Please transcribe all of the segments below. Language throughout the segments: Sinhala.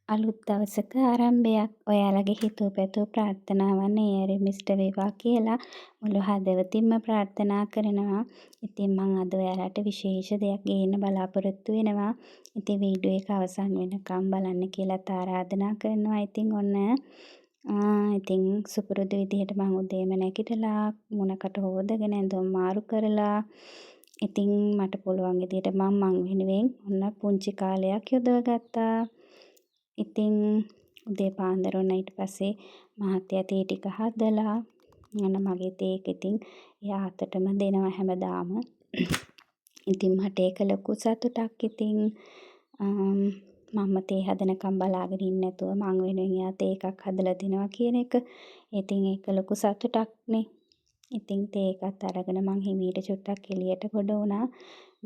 අලුත් දවසක ආරම්භයක්. ඔයාලගේ හිතුවපැතුව ප්‍රාර්ථනාවන් ඒ මිෂ්ට වේවා කියලා මුළු හදවතින්ම ප්‍රාර්ථනා කරනවා. ඉතින් මම අද ඔයාලට විශේෂ දෙයක් ගේන්න බලාපොරොත්තු වෙනවා. ඉතින් වීඩියෝ එක අවසන් වෙනකම් බලන්න කියලාත් ආරාධනා කරනවා. ඉතින් ඔන්න ඉතින් සුපුරුදු විදිහට මම උදේම නැගිටලා මුණකට හොදගෙන ඇඳුම් මාරු කරලා ඉතින් මට පුළුවන් විදිහට මම වෙනුවෙන් ඔන්න පුංචි කාලයක් යොදවගත්තා. ඉතින් උදේ පාන්දර ඔන්න ඊට පස්සේ මහත්තයා තේ ටික හදලා ඔන්න මගේ තේ එක ඉතින් එයා අතටම දෙනවා හැමදාම. ඉතින් මට ඒක ලොකු සතුටක්. ඉතින් මම තේ හදනකම් බලාගෙන ඉන්නේ නැතුව මං වෙනුවෙන් එයා තේ එකක් හදලා දෙනවා කියන එක. ඉතින් ඒක ලොකු සතුටක්නේ. ඉතින් තේ එකත් අරගෙන මං හිමීට චුට්ටක් එළියට ගොඩ වුණා.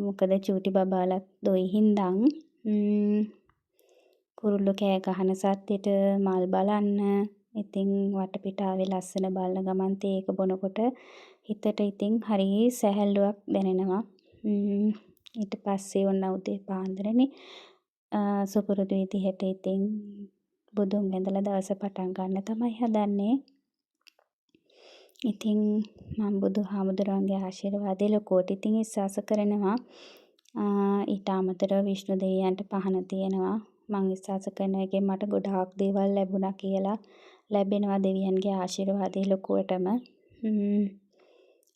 මොකද චූටි බබාලත් දොයි හින්දා කුරුල්ලෝ කෑ ගහන සද්දෙට මල් බලන්න ඉතින් වටපිටාවේ ලස්සන බලන ගමන් තේ එක බොනකොට හිතට ඉතින් හරි සැහැල්ලුවක් දැනෙනවා. ඊට පස්සේ ඔන්න උදේ පාන්දරනේ සුපුරුදු විදිහට ඉතින් බුදුන් වැඳලා දවස පටන් ගන්න තමයි හදන්නේ. ඉතින් මම බුදුහාමුදුරන්ගේ ආශිර්වාදය ලොකුවට ඉතින් විශ්වාස කරනවා. ඊට අමතරව විෂ්ණු දෙවියන්ට පහන තියෙනවා. මම විශ්වාස කරන එකෙන් මට ගොඩාක් දේවල් ලැබුණා කියලා ලැබෙනවා දෙවියන්ගේ ආශිර්වාදය ලොකුවටම.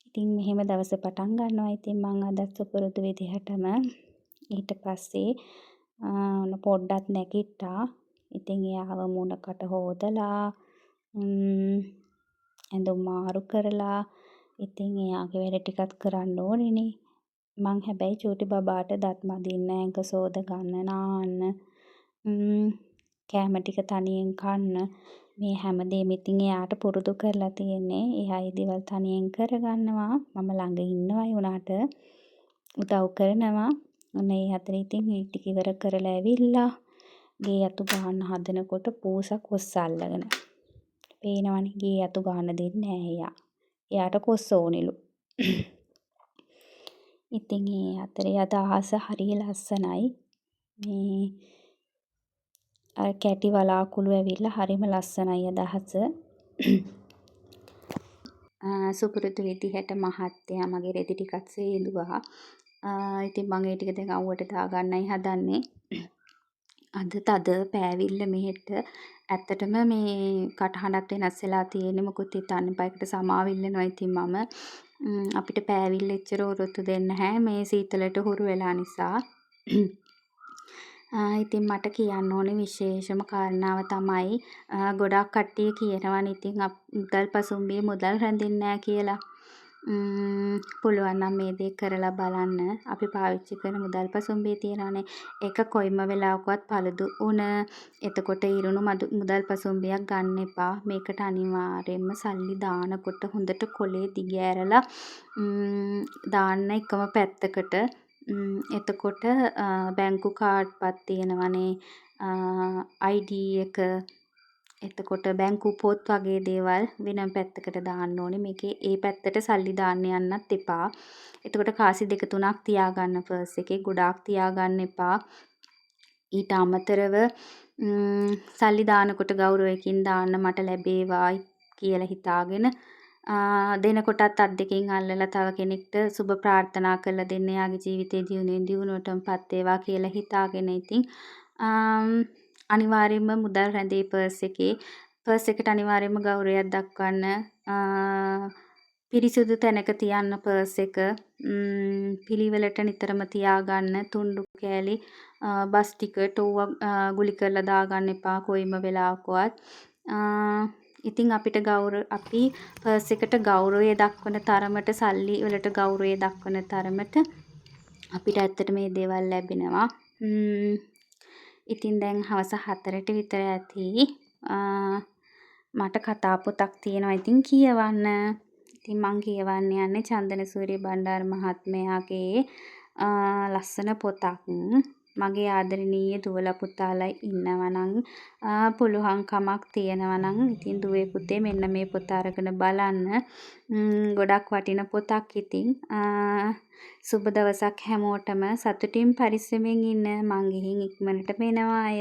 ඉතින් මෙහෙම දවස පටන් ගන්නවා. ඉතින් මම අදත් සුපුරුදු විදිහටම ඊට පස්සේ ඔන්න පොඩ්ඩක් නැගිට්ටා. ඉතින් එයාව මුණකට හොදලා ඇඳුම් මාරු කරලා ඉතින් එයාගේ වැඩ ටිකත් කරන්න ඕනේනේ. මං හැබැයි චූටි බබාට දත් මදින්න, ඇඟ සෝද ගන්න, නාන්න, කෑම ටික තනියෙන් කන්න මේ හැමදේම ඉතින් එයාට පුරුදු කරලා තියෙන්නේ. එයා ඒ දේවල් තනියෙන් කරගන්නවා. මම ළඟ ඉන්නවා ඒ උනාට උදව් කරනවා. ඔන්න ඒ අතරේ ඉතින් මේ ටික ඉවර කරලා ඇවිල්ලා ගේ අතු ගහන්න හදනකොට පූසා කොස් අල්ලගෙන. පේනවනේ ගේ අතු ගහන්න දෙන්නේ නැහැ එයා. එයාට කොස් ඕනෙලු. ඉතින් ඒ අතරේ අද අහස හරිය ලස්සනයි. මේ අර කැටි වලාකුළු ඇවිල්ලා හරිම ලස්සනයි අද අහස. සුපුරුදු විදිහට මහත්තයා මගේ රෙදි ටිකක් සේදුවා. ඉතින් මම ඒ ටික දැන් අවුවට දාගන්නයි හදන්නේ. අද තද පෑවිල්ල මෙහෙට ඇත්තටම මේ කටහඬක් වෙනස් වෙලා තියෙන්නේ. මොකුත් හිතන්න එපා. ඒකට සමාව ඉල්ලනවා. ඉතින් මම අපිට පෑවිල්ල එච්චර ඔරොත්තු දෙන්නේ නැහැ. මේ සීතලට හුරු වෙලා නිසා. ඉතින් මට කියන්න ඕනේ විශේෂම කාරණාව තමයි ගොඩාක් කට්ටිය කියනවනේ ඉතින් මුදල් පසුම්බියේ මුදල් රැඳෙන්නේ නැහැ කියලා. පුළුවන් නම් මේ දේ කරලා බලන්න. අපි පාවිච්චි කරන මුදල් පසුම්බිය තියනවානේ. ඒක කොයිම වෙලාවකවත් paludu වුණ එතකොට ඉරුණු මුදල් පසුම්බියක් ගන්න එපා. මේකට අනිවාර්යයෙන්ම සල්ලි දානකොට හොඳට කොලේ දිග ඇරලා දාන්න එකම පැත්තකට. එතකොට බැංකු කාඩ්පත් තියෙනවනේ ID එක එතකොට බැංකු පොත් වගේ දේවල් වෙනම පැත්තකට දාන්න ඕනේ. මේකේ ඒ පැත්තට සල්ලි දාන්න යන්නත් එපා. එතකොට කාසි 2-3ක් තියාගන්න පර්ස් එකේ. ගොඩාක් තියාගන්න එපා. ඊට අමතරව සල්ලි දානකොට ගෞරවයෙන් දාන්න මට ලැබේවා කියලා හිතාගෙන දෙනකොටත් අත් දෙකෙන් අල්ලලා තව කෙනෙක්ට සුබ ප්‍රාර්ථනා කරලා දෙන්න. යාගේ ජීවිතේ දියුණුවටමපත් වේවා කියලා හිතාගෙන ඉතින් අනිවාර්යයෙන්ම මුදල් රැඳේ පර්ස් එකේ. පර්ස් එකට අනිවාර්යයෙන්ම ගෞරවයක් දක්වන්න. පිරිසිදු තැනක තියන්න පර්ස් එක. පිළිවෙලට නිතරම තියාගන්න. තුන්ඩු කෑලි බස් ටිකට් ඕවා ගුලි කරලා දාගන්න එපා කොයිම වෙලාවකවත්. ඉතින් අපි පර්ස් එකට ගෞරවය දක්වන තරමට සල්ලි වලට ගෞරවය දක්වන තරමට අපිට ඇත්තට මේ දේවල් ලැබෙනවා. ඉතින් දැන් හවස 4ට විතර ඇති. මට කතා පොතක් තියෙනවා ඉතින් කියවන්න. ඉතින් මං කියවන්න යන්නේ චන්දනසූරිය බණ්ඩාර මහත්මයාගේ ලස්සන පොතක්. මගේ ආදරණීය දුවලා පුතාලා ඉන්නවා නම් පුළුවන්කමක් තියෙනවා නම් ඉතින් දුවේ පුතේ මෙන්න මේ පොත අරගෙන බලන්න. ගොඩක් වටින පොතක් ඉතින්. සුබ දවසක් හැමෝටම. සතුටින් පරිස්සමෙන් ඉන්න. මං ගිහින් ඉක්මනට එනවා අය.